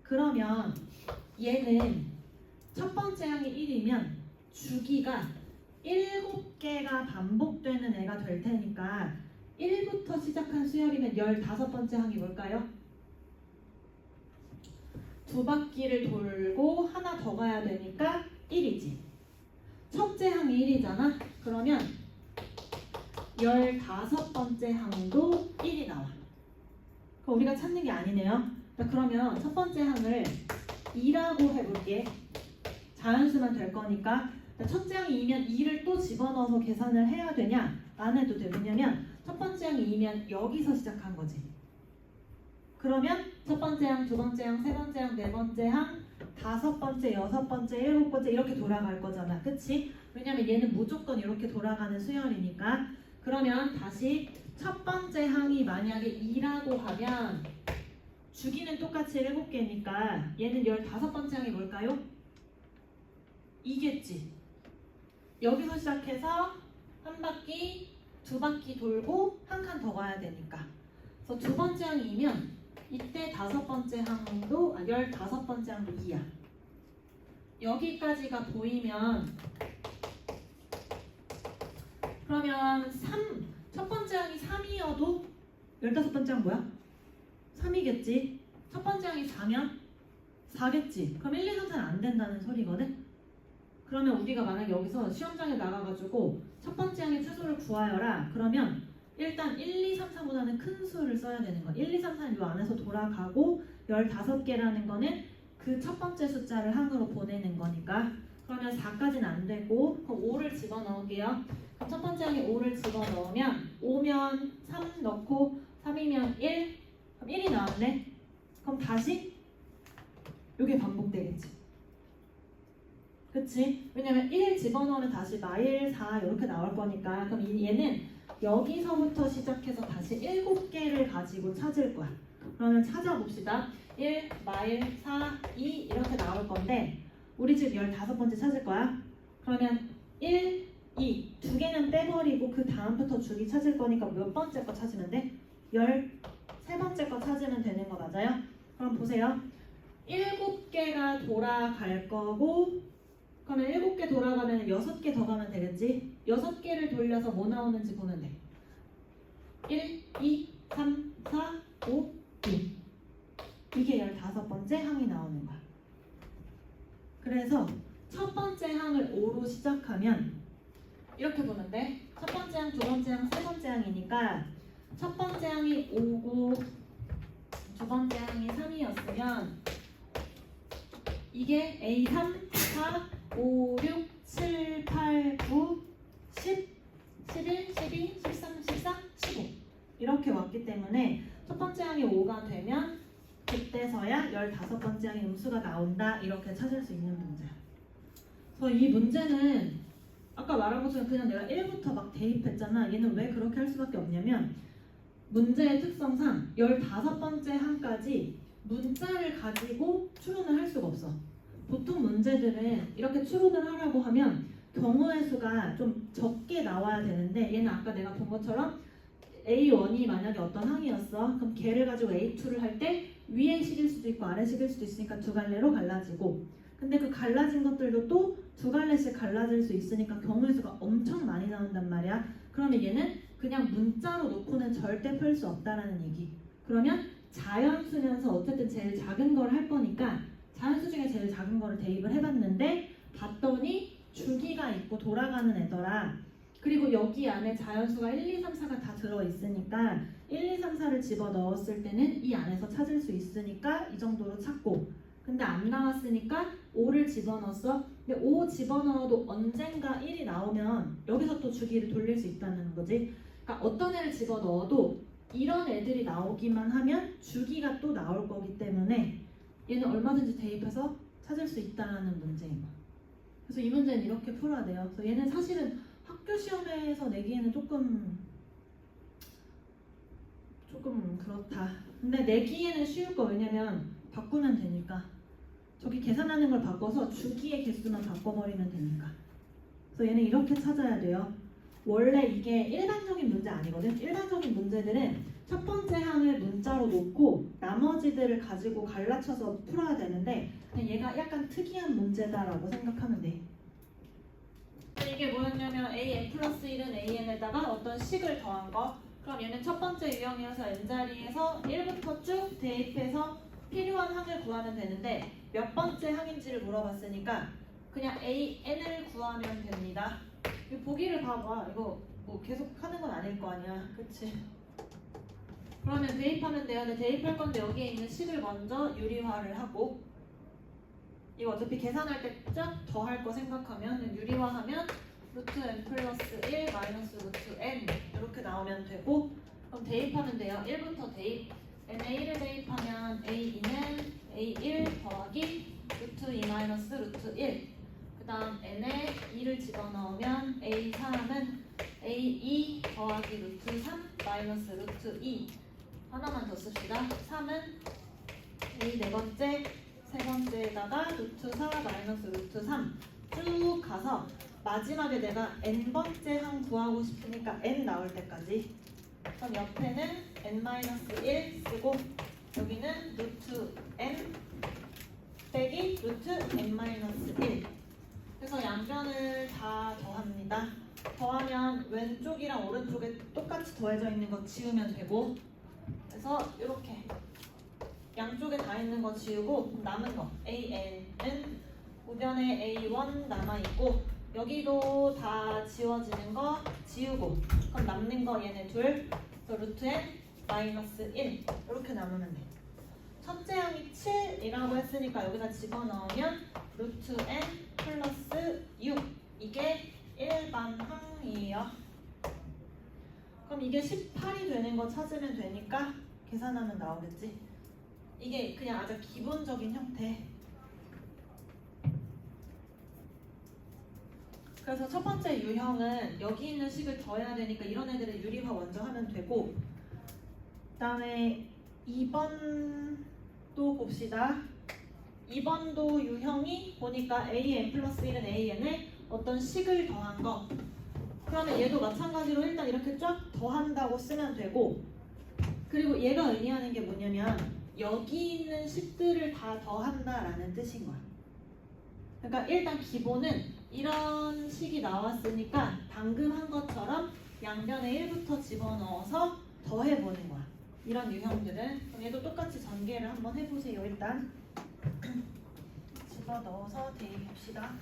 그러면 얘는 첫 번째 항이 1이면 주기가 7개가 반복되는 애가 될 테니까 1부터 시작한 수열이면 15번째 항이 뭘까요? 두 바퀴를 돌고 하나 더 가야 되니까 1이지. 첫째 항이 1이잖아. 그러면 15번째 항도 1이 나와. 그럼 우리가 찾는 게 아니네요. 그러면 첫 번째 항을 2라고 해볼게. 자연수만 될 거니까. 첫째 항이 2면 2를 또 집어넣어서 계산을 해야 되냐? 안 해도 돼. 왜냐면 첫 번째 항이 2면 여기서 시작한 거지. 그러면 첫 번째 항, 두 번째 항, 세 번째 항, 네 번째 항, 다섯 번째, 여섯 번째, 일곱 번째 이렇게 돌아갈 거잖아. 그치? 왜냐면 얘는 무조건 이렇게 돌아가는 수열이니까. 그러면 다시 첫 번째 항이 만약에 2라고 하면 주기는 똑같이 7개니까 얘는 15번째 항이 뭘까요? 2겠지. 여기서 시작해서 한 바퀴, 두 바퀴 돌고 한 칸 더 가야 되니까. 그래서 두 번째 항이 2면 이때 다섯 번째 항도 15번째 항도 2야. 여기까지가 보이면 그러면 첫 번째 항이 3이어도 15번째 항 뭐야? 3이겠지. 첫 번째 항이 4면 4겠지. 그럼 1, 2, 3, 4는 안 된다는 소리거든. 그러면 우리가 만약 여기서 시험장에 나가가지고 첫 번째 항의 최소를 구하여라. 그러면 일단 1, 2, 3, 4보다는 큰 수를 써야 되는 거야. 1, 2, 3, 4는 이 안에서 돌아가고 15개라는 거는 그 첫 번째 숫자를 항으로 보내는 거니까. 그러면 4까지는 안 되고 그럼 5를 집어넣을게요. 그럼 첫 번째 항에 5를 집어넣으면 5면 3 넣고 3이면 1. 그럼 1이 나왔네. 그럼 다시 이게 반복되겠지. 그치? 왜냐면 1 집어넣으면 다시 마일 4 이렇게 나올 거니까. 그럼 얘는 여기서부터 시작해서 다시 7개를 가지고 찾을 거야. 그러면 찾아봅시다. 1, 마일, 4, 2 이렇게 나올 건데 우리 지금 15번째 찾을 거야. 그러면 1, 2, 두 개는 빼버리고 그 다음부터 주기 찾을 거니까 몇 번째 거 찾으면 돼? 13번째 거 찾으면 되는 거 맞아요? 그럼 보세요. 7개가 돌아갈 거고 그러면 7개 돌아가면 6개 더 가면 되겠지? 6개를 돌려서 뭐 나오는지 보면 돼. 1, 2, 3, 4, 5, 6 이게 15번째 항이 나오는 거야. 그래서 첫 번째 항을 5로 시작하면 이렇게 보면 돼. 첫 번째 항, 두 번째 항, 세 번째 항이니까 첫 번째 항이 5고 두 번째 항이 3이었으면 이게 A3, 4, 5, 6, 7, 8, 9, 10, 11, 12, 13, 14, 15 이렇게 왔기 때문에 첫 번째 항이 5가 되면 그때서야 15번째 항의 음수가 나온다 이렇게 찾을 수 있는 문제야. 그래서 이 문제는 아까 말한 것처럼 그냥 내가 1부터 막 대입했잖아. 얘는 왜 그렇게 할 수밖에 없냐면 문제의 특성상 15번째 항까지 문자를 가지고 추론을 할 수가 없어. 보통 문제들은 이렇게 추론을 하라고 하면 경우의 수가 좀 적게 나와야 되는데 얘는 아까 내가 본 것처럼 A1이 만약에 어떤 항이었어. 그럼 걔를 가지고 A2를 할 때 위에 식일 수도 있고 아래 식일 수도 있으니까 두 갈래로 갈라지고 근데 그 갈라진 것들도 또 두 갈래씩 갈라질 수 있으니까 경우의 수가 엄청 많이 나온단 말이야. 그러면 얘는 그냥 문자로 놓고는 절대 풀 수 없다라는 얘기. 그러면 자연수면서 어쨌든 제일 작은 걸 할 거니까 자연수 중에 제일 작은 거를 대입을 해봤는데 봤더니 주기가 있고 돌아가는 애더라. 그리고 여기 안에 자연수가 1, 2, 3, 4가 다 들어있으니까 1, 2, 3, 4를 집어넣었을 때는 이 안에서 찾을 수 있으니까 이 정도로 찾고 근데 안 나왔으니까 5를 집어넣었어. 근데 5 집어넣어도 언젠가 1이 나오면 여기서 또 주기를 돌릴 수 있다는 거지. 그러니까 어떤 애를 집어넣어도 이런 애들이 나오기만 하면 주기가 또 나올 거기 때문에 얘는 얼마든지 대입해서 찾을 수 있다는 문제인 거야. 그래서 이 문제는 이렇게 풀어야 돼요. 그래서 얘는 사실은 학교 시험에서 내기에는 조금 그렇다. 근데 내기에는 쉬울 거 왜냐면 바꾸면 되니까. 저기 계산하는 걸 바꿔서 주기의 개수만 바꿔버리면 되니까. 그래서 얘는 이렇게 찾아야 돼요. 원래 이게 일반적인 문제 아니거든. 일반적인 문제들은 첫 번째 항을 문자로 놓고 나머지들을 가지고 갈라쳐서 풀어야 되는데 얘가 약간 특이한 문제다라고 생각하면 돼. 이게 뭐였냐면 an 플러스 1은 an에다가 어떤 식을 더한 거. 그럼 얘는 첫 번째 유형이어서 n자리에서 1부터 쭉 대입해서 필요한 항을 구하면 되는데 몇 번째 항인지를 물어봤으니까 그냥 an을 구하면 됩니다. 이 보기를 봐봐. 이거 뭐 계속 하는 건 아닐 거 아니야. 그치? 그러면 대입하면 돼요. 근데 대입할 건데 여기에 있는 식을 먼저 유리화를 하고 이거 어차피 계산할 때 쫙 더할 거 생각하면 유리화하면 루트 n 플러스 1 마이너스 루트 n 이렇게 나오면 되고 그럼 대입하면 돼요. 1부터 대입 n에 1을 대입하면 a2는 a1 더하기 루트 2 마이너스 루트 1. 그 다음 n에 2를 집어넣으면 a3은 a2 더하기 루트 3 마이너스 루트 2. 하나만 더 씁시다. 3은 a 네 번째, 세 번째에다가 루트 4 마이너스 루트 3 쭉 가서 마지막에 내가 n번째 항 구하고 싶으니까 n 나올 때까지. 그럼 옆에는 n-1 쓰고 여기는 루트 n 빼기 루트 n-1. 그래서 양변을 다 더합니다. 더하면 왼쪽이랑 오른쪽에 똑같이 더해져 있는 거 지우면 되고, 그래서 이렇게 양쪽에 다 있는 거 지우고 남은 거 an은 우변에 a1 남아있고 여기도 다 지워지는 거 지우고 그럼 남는 거 얘네 둘, 그래서 루트 n 마이너스 1 이렇게 남으면 돼. 첫째 항이 7이라고 했으니까 여기다 집어넣으면 루트 n 플러스 6 이게 일반 항이에요. 그럼 이게 18이 되는 거 찾으면 되니까 계산하면 나오겠지. 이게 그냥 아주 기본적인 형태. 그래서 첫 번째 유형은 여기 있는 식을 더해야 되니까 이런 애들은 유리화 먼저 하면 되고, 그 다음에 2번도 봅시다. 2번도 유형이 보니까 an 플러스 1은 an에 어떤 식을 더한 거. 그러면 얘도 마찬가지로 일단 이렇게 쫙 더한다고 쓰면 되고, 그리고 얘가 의미하는 게 뭐냐면 여기 있는 식들을 다 더한다라는 뜻인 거야. 그러니까 일단 기본은 이런 식이 나왔으니까 방금 한 것처럼 양변에 1부터 집어넣어서 더해보는 거야. 이런 유형들은. 그럼 얘도 똑같이 전개를 한번 해보세요. 일단 집어넣어서 대입합시다.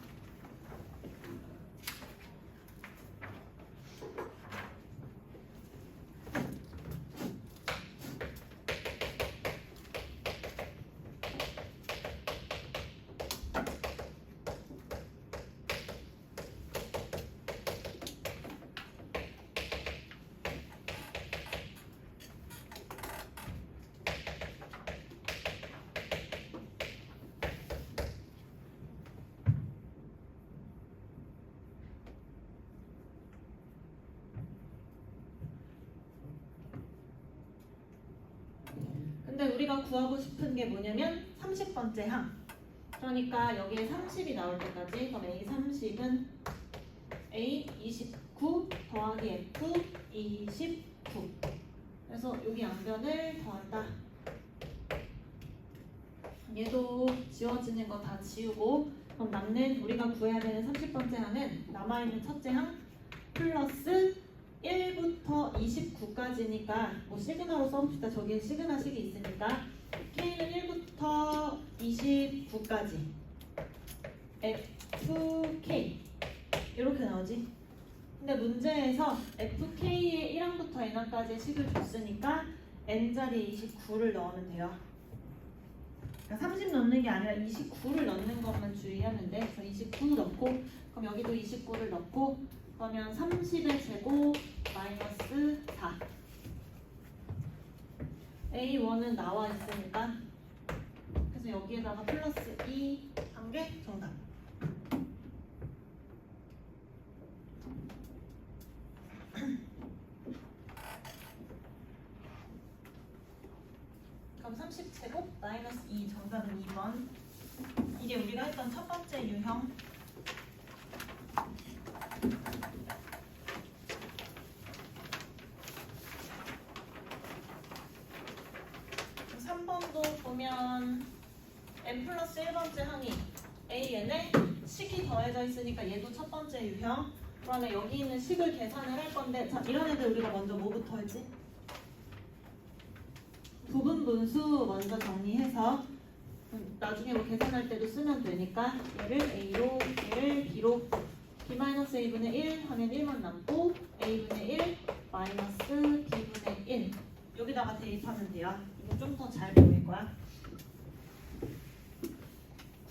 근데 우리가 구하고 싶은 게 뭐냐면 30번째 항. 그러니까 여기에 30이 나올 때까지. 그럼 A30은 A29 더하기 F29. 그래서 여기 양변을 더한다. 얘도 지워지는 거 다 지우고 그럼 남는 우리가 구해야 되는 30번째 항은 남아있는 첫째 항 플러스 1부터 29까지니까 뭐 시그널로 써봅시다. 저기에 시그널식이 있으니까 K는 1부터 29까지 FK 이렇게 나오지. 근데 문제에서 FK의 1항부터 n항까지의 식을 줬으니까 n자리에 29를 넣으면 돼요. 그러니까 30 넣는 게 아니라 29를 넣는 것만 주의하면 돼. 그래서 29 넣고 그럼 여기도 29를 넣고 그러면 30의 제곱 마이너스 4. A1은 나와 있으니까 그래서 여기에다가 플러스 2 한 게 정답. 그럼 30제곱 마이너스 2 정답은 2번. 이게 우리가 했던 첫 번째 유형. 3번도 보면 n 플러스 1번째 항이 an에 식이 더해져 있으니까 얘도 첫 번째 유형. 그러면 여기 있는 식을 계산을 할 건데, 자 이런 애들 우리가 먼저 뭐부터 했지? 부분 분수 먼저 정리해서 나중에 뭐 계산할 때도 쓰면 되니까 얘를 a로 얘를 b로 b-a분의 1 하면 1만 남고 a분의 1 마이너스 b분의 1 여기다가 대입하면 돼요. 이거 좀 더 잘 보일 거야.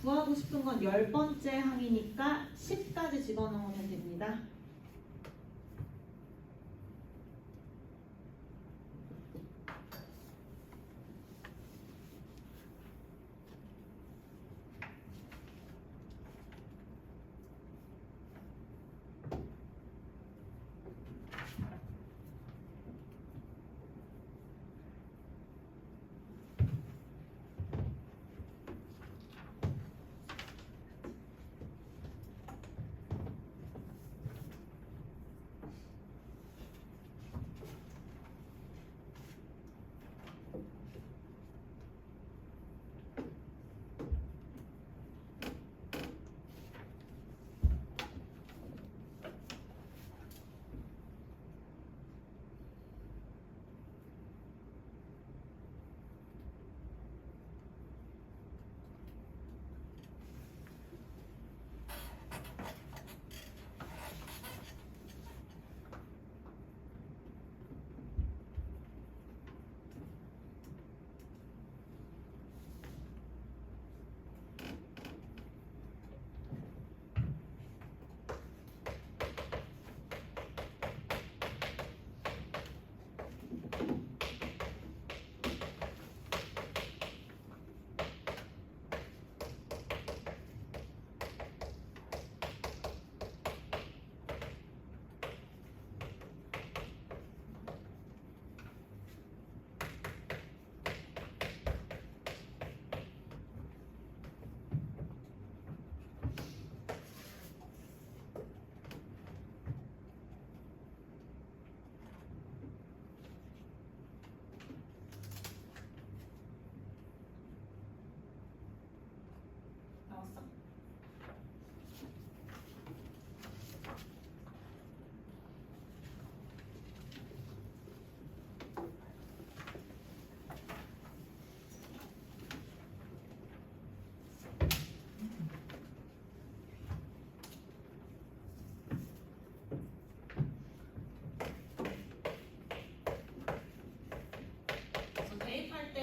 구하고 싶은 건 10번째 항이니까 10까지 집어넣으면 됩니다.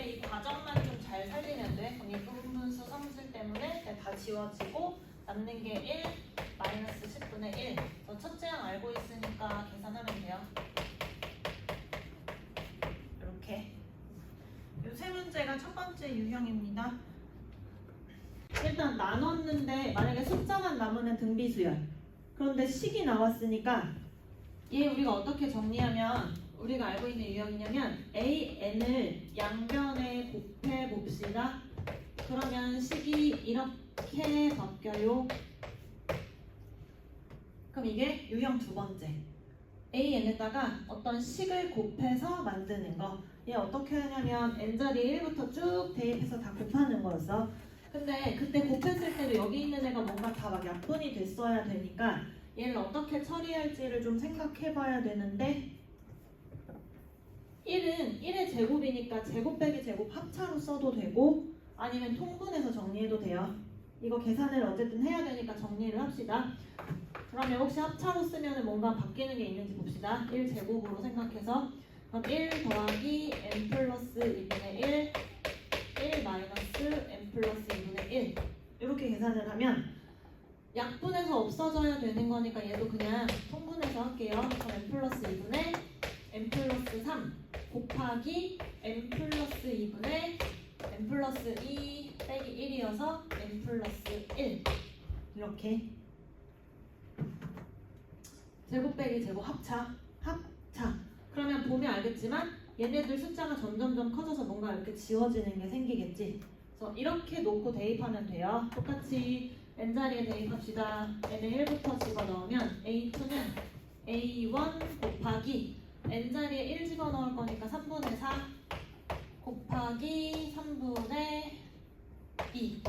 근데 이 과정만 좀 잘 살리면 돼. 그럼 이 부분수 성질 때문에 다 지워지고 남는 게 1 마이너스 10분의 1. 첫째 항 알고 있으니까 계산하면 돼요. 이렇게. 이 세 문제가 첫 번째 유형입니다. 일단 나눴는데 만약에 숫자만 남으면 등비수열. 그런데 식이 나왔으니까 얘 우리가 어떻게 정리하면 우리가 알고 있는 유형이냐면 AN을 양변에 곱해 봅시다. 그러면 식이 이렇게 바뀌어요. 그럼 이게 유형 두 번째. AN에다가 어떤 식을 곱해서 만드는 거. 얘 어떻게 하냐면 n자리에 1부터 쭉 대입해서 다 곱하는 거였어. 근데 그때 곱했을 때도 여기 있는 애가 뭔가 다 막 약분이 됐어야 되니까 얘를 어떻게 처리할지를 좀 생각해 봐야 되는데 1은 1의 제곱이니까 제곱 빼기 제곱 합차로 써도 되고 아니면 통분해서 정리해도 돼요. 이거 계산을 어쨌든 해야 되니까 정리를 합시다. 그러면 혹시 합차로 쓰면 뭔가 바뀌는 게 있는지 봅시다. 1제곱으로 생각해서 그럼 1 더하기 n 플러스 2분의 1 마이너스 n 플러스 2분의 1 이렇게 계산을 하면 약분해서 없어져야 되는 거니까 얘도 그냥 통분해서 할게요. 그럼 n 플러스 2분의 n 플러스 3 곱하기 n 플러스 2분의 n 플러스 2 빼기 1이어서 n 플러스 1 이렇게 제곱 빼기 제곱 합차 그러면 보면 알겠지만 얘네들 숫자가 점점점 커져서 뭔가 이렇게 지워지는 게 생기겠지. 그래서 이렇게 놓고 대입하면 돼요. 똑같이 n자리에 대입합시다. n을 1부터 집어넣으면 a2는 a1 곱하기 n자리에 1 집어넣을 거니까 3분의 4 곱하기 3분의 2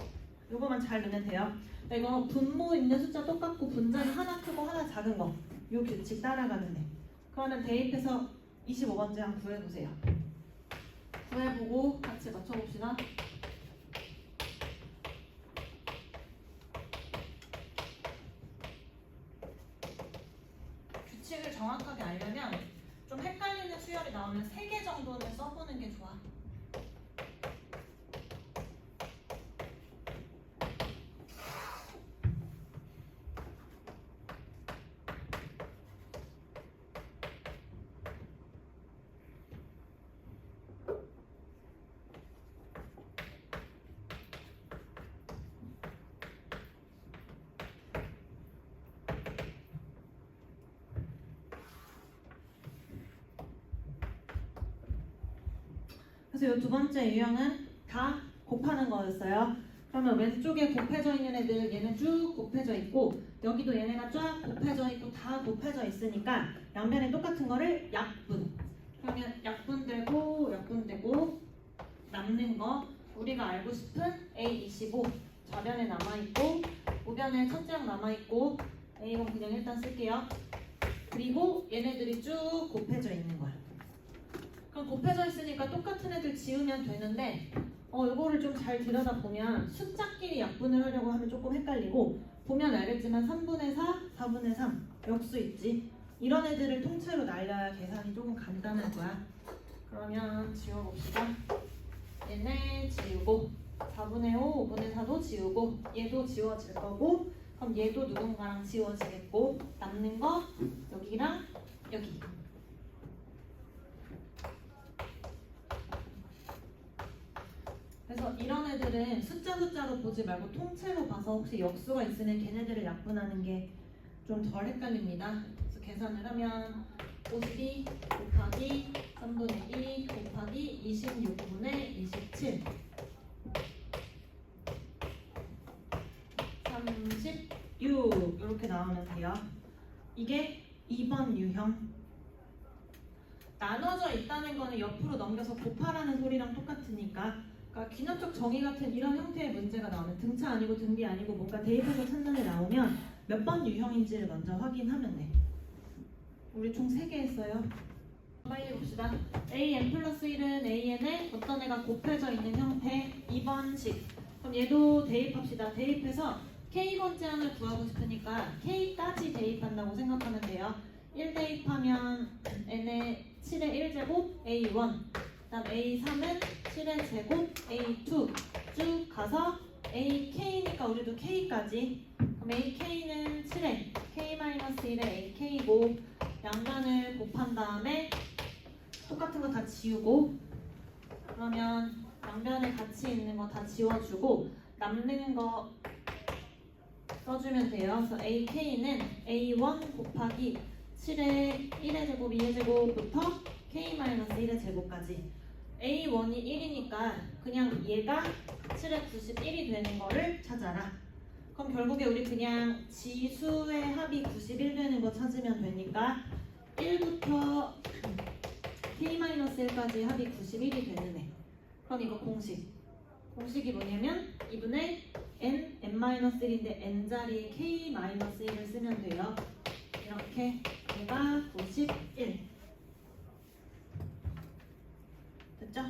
요거만 잘 넣으면 돼요. 이거 분모 있는 숫자 똑같고 분자는 하나 크고 하나 작은 거 요 규칙 따라가면 돼. 그러면 대입해서 25번째 한 구해보세요. 구해보고 같이 맞춰봅시다. 규칙을 정확하게 알려면 좀 헷갈리는 수열이 나오면 3개 정도는 써보는 게 좋아. 그래서 이 두 번째 유형은 다 곱하는 거였어요. 그러면 왼쪽에 곱해져 있는 애들 얘는 쭉 곱해져 있고 여기도 얘네가 쫙 곱해져 있고 다 곱해져 있으니까 양변에 똑같은 거를 약분. 그러면 약분되고 남는 거 우리가 알고 싶은 A25 좌변에 남아있고 우변에 첫째 항 남아있고 A1 그냥 일단 쓸게요. 그리고 얘네들이 쭉 곱해져 있는 거야. 그럼 곱해져 있으니까 똑같은 애들 지우면 되는데 이거를 좀 잘 들여다보면 숫자끼리 약분을 하려고 하면 조금 헷갈리고 보면 알겠지만 3분의 4, 4분의 3 역수 있지. 이런 애들을 통째로 날려야 계산이 조금 간단할 거야. 그러면 지워봅시다. 얘네 지우고 4분의 5, 5분의 4도 지우고 얘도 지워질 거고 그럼 얘도 누군가랑 지워지겠고 남는 거 여기랑 여기. 그래서 이런 애들은 숫자로 보지 말고 통째로 봐서 혹시 역수가 있으면 걔네들을 약분하는 게 좀 덜 헷갈립니다. 그래서 계산을 하면 52 곱하기 3분의 2 곱하기 26분의 27 36 이렇게 나오면 돼요. 이게 2번 유형. 나눠져 있다는 거는 옆으로 넘겨서 곱하라는 소리랑 똑같으니까 그러니까 기능적 정의 같은 이런 형태의 문제가 나오면 등차 아니고 등비 아니고 뭔가 대입해서 찾는 애 나오면 몇 번 유형인지를 먼저 확인하면 돼. 우리 총 3개 했어요. 빨리 봅시다. AN 플러스 1은 AN에 어떤 애가 곱해져 있는 형태 2번식. 그럼 얘도 대입합시다. 대입해서 K번째 항을 구하고 싶으니까 K까지 대입한다고 생각하면 돼요. 1 대입하면 N의 7의 1제곱 A1 그다음 A3은 7의 제곱 A2 쭉 가서 AK니까 우리도 K까지. 그럼 AK는 7에 K-1의 AK고 양변을 곱한 다음에 똑같은 거 다 지우고 그러면 양변에 같이 있는 거 다 지워주고 남는 거 써주면 돼요. 그래서 AK는 A1 곱하기 7의 1의 제곱 2의 제곱부터 K-1의 제곱까지. A1이 1이니까 그냥 얘가 7의 91이 되는 거를 찾아라. 그럼 결국에 우리 그냥 지수의 합이 91 되는 거 찾으면 되니까 1부터 K-1까지 합이 91이 되는 애. 그럼 이거 공식이 뭐냐면 2분의 n, n-1인데 n자리에 K-1을 쓰면 돼요. 이렇게 얘가 91 됐죠?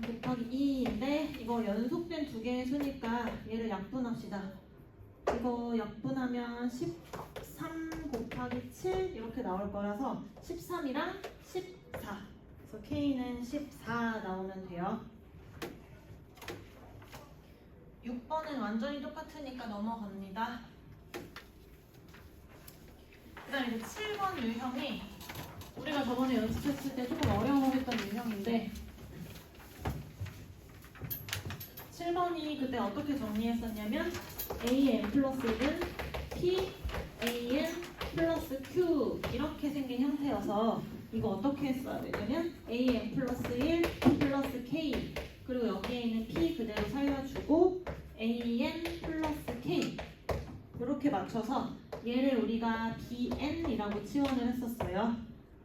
곱하기 2인데 이거 연속된 두 개의 수니까 얘를 약분합시다. 이거 약분하면 13 곱하기 7 이렇게 나올 거라서 13이랑 14 그래서 K는 14 나오면 돼요. 6번은 완전히 똑같으니까 넘어갑니다. 그 다음에 7번 유형이 우리가 저번에 연습했을 때 조금 어려워했던 유형인데 7번이 그때 어떻게 정리했었냐면 AN 플러스 1은 P, AN 플러스 Q 이렇게 생긴 형태여서 이거 어떻게 했어야 되냐면 AN 플러스 1 플러스 K 그리고 여기에 있는 P 그대로 살려주고 AN 플러스 K 이렇게 맞춰서 얘를 우리가 BN이라고 치환을 했었어요.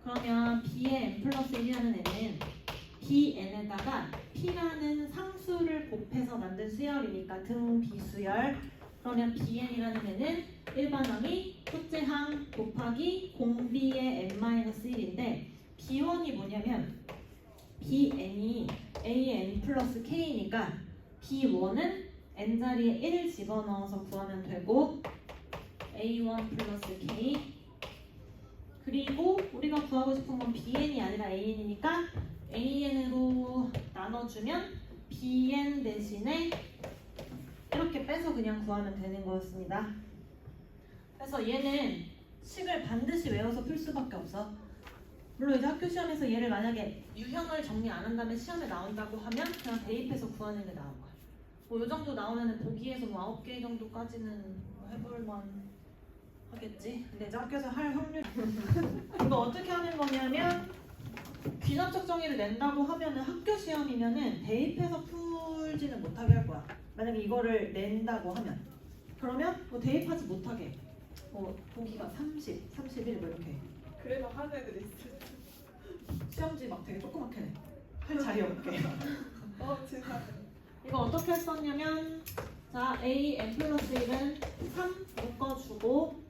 그러면 B의 N 플러스 1이라는 애는 BN에다가 P라는 상수를 곱해서 만든 수열이니까 등 비수열. 그러면 BN이라는 애는 일반항이 첫째항 곱하기 공비의 n-1인데 B1이 뭐냐면 BN이 AN 플러스 K니까 B1은 n자리에 1을 집어넣어서 구하면 되고 A1 플러스 K 그리고 우리가 구하고 싶은 건 BN이 아니라 AN이니까 AN으로 나눠주면 BN 대신에 이렇게 빼서 그냥 구하면 되는 거였습니다. 그래서 얘는 식을 반드시 외워서 풀 수밖에 없어. 물론 이제 학교 시험에서 얘를 만약에 유형을 정리 안 한다면 시험에 나온다고 하면 그냥 대입해서 구하는 게 나올 거야. 뭐 이 정도 나오면 보기에서 뭐 9개 정도까지는 해볼만 하겠지. 근데 이제 학교에서 할 확률 이거 어떻게 하는 거냐면 귀납적 정의를 낸다고 하면은 학교 시험이면은 대입해서 풀지는 못하게 할 거야. 만약에 이거를 낸다고 하면 그러면 뭐 대입하지 못하게 뭐 보기가 30, 31 뭐 이렇게 그래도 하는 애들 있을 때. 시험지 막 되게 조그맣게 내. 할 자리 없게. 진짜. 이거 어떻게 했었냐면 자 A n 플러스 1은 3 묶어주고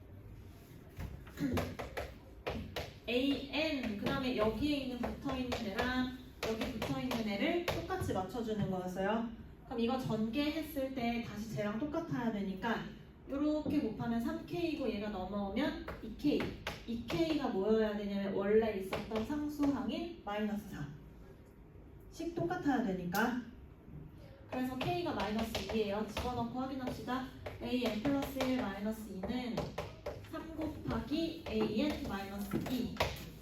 AN 그 다음에 여기에 있는 붙어있는 애랑 여기 붙어있는 애를 똑같이 맞춰주는 거였어요. 그럼 이거 전개했을 때 다시 쟤랑 똑같아야 되니까 이렇게 곱하면 3K고 얘가 넘어오면 2K 2K가 뭐여야 되냐면 원래 있었던 상수항인 마이너스 4 식 똑같아야 되니까 그래서 K가 마이너스 2예요. 집어넣고 확인합시다. AN 플러스 1 마이너스 2는 3 곱하기 AN 마이너스 2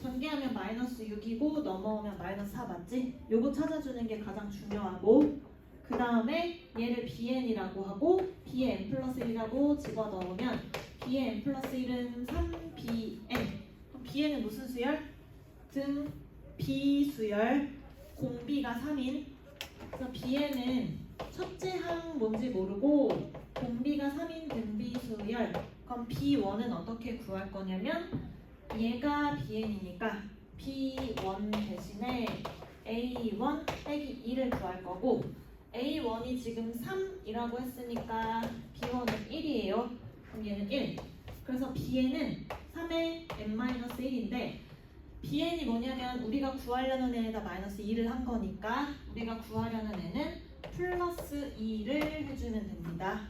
전개하면 마이너스 6이고 넘어오면 마이너스 4 맞지? 요거 찾아주는 게 가장 중요하고 그 다음에 얘를 BN이라고 하고 B의 N 플러스 1이라고 집어넣으면 B의 N 플러스 1은 3BN BN은 무슨 수열? 등 비수열 공비가 3인 그래서 BN은 첫째 항 뭔지 모르고 공비가 3인 등비수열 그럼 B1은 어떻게 구할 거냐면 얘가 BN이니까 B1 대신에 A1 빼기 2를 구할 거고 A1이 지금 3이라고 했으니까 B1은 1이에요. 그럼 얘는 1. 그래서 Bn은 3의 n-1인데 Bn이 뭐냐면 우리가 구하려는 애에다 마이너스 2를 한 거니까 우리가 구하려는 애는 플러스 2를 해주면 됩니다.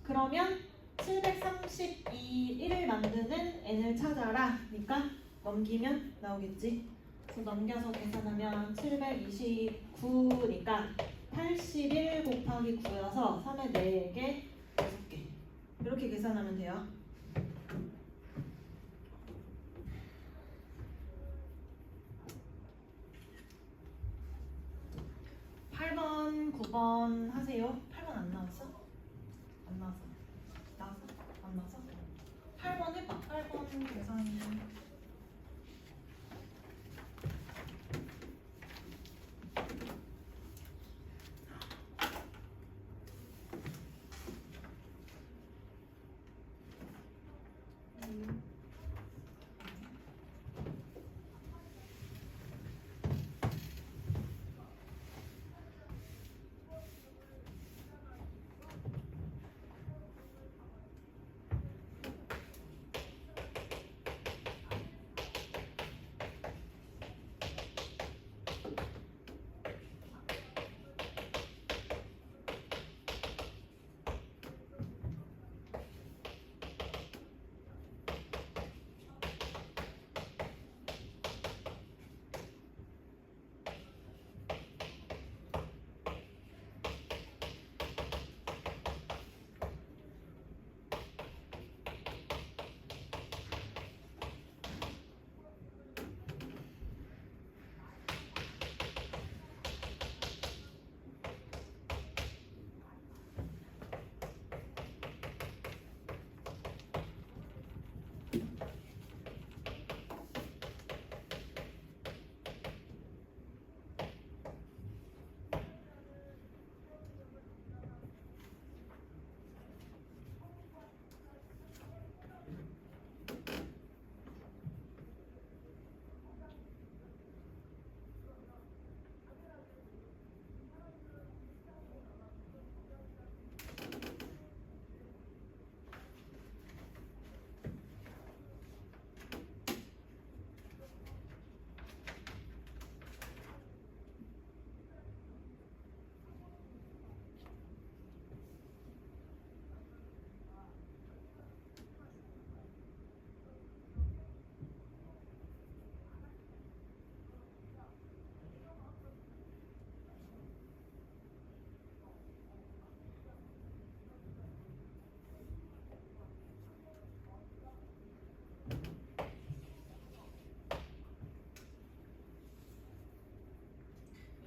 그러면 732, 1을 만드는 n을 찾아라. 그러니까 넘기면 나오겠지. 그래서 넘겨서 계산하면 729니까 81 곱하기 9여서 3에 4개, 6개. 이렇게 계산하면 돼요. 8번, 9번 하세요. 8번 안 나왔어? 안 나왔어. 나왔어? 안 나왔어? 8번 해봐. 8번 계산.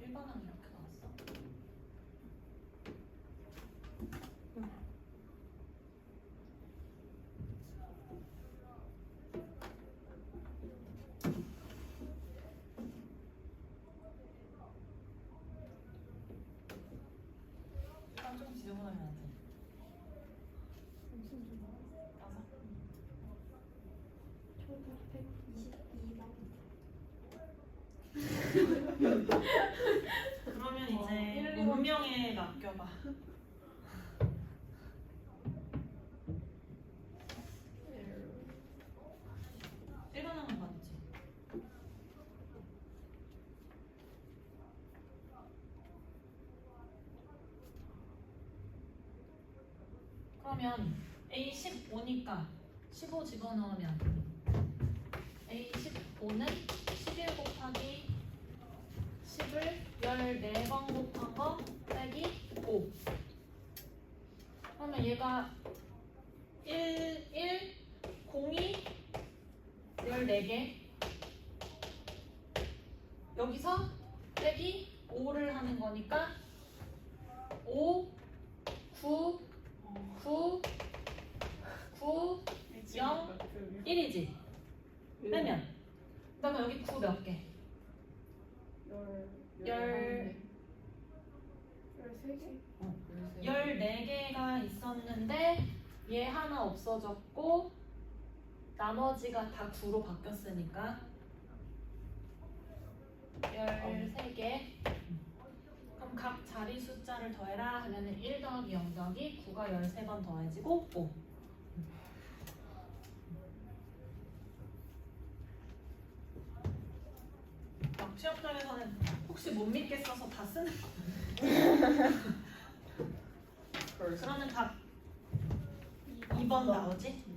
일반항 이렇게 나왔어? 일반 좀 지저분하면 안 돼. 맞아? 그러면 이제 운명에 맡겨봐. 일반항은 맞지? 그러면 A 15니까 15 집어넣으면 A 15는 11 곱하기 10을 14번 곱한 거 빼기 5. 그러면 얘가 1, 1, 02, 14개. 여기서 빼기 5를 하는 거니까 5, 9, 9, 9, 0, 1이지. 빼면. 그다음에 여기 9 몇 개? 14개? 14개가 있었는데 얘 하나 없어졌고 나머지가 다 9로 바뀌었으니까 13개. 그럼 각 자리 숫자를 더해라 하면은 1 더하기 0 더하기 9가 13번 더해지고 5. 막 시험장에서는 혹시 못 믿겠어서 다 쓰는 그러면 답 2번 나오지?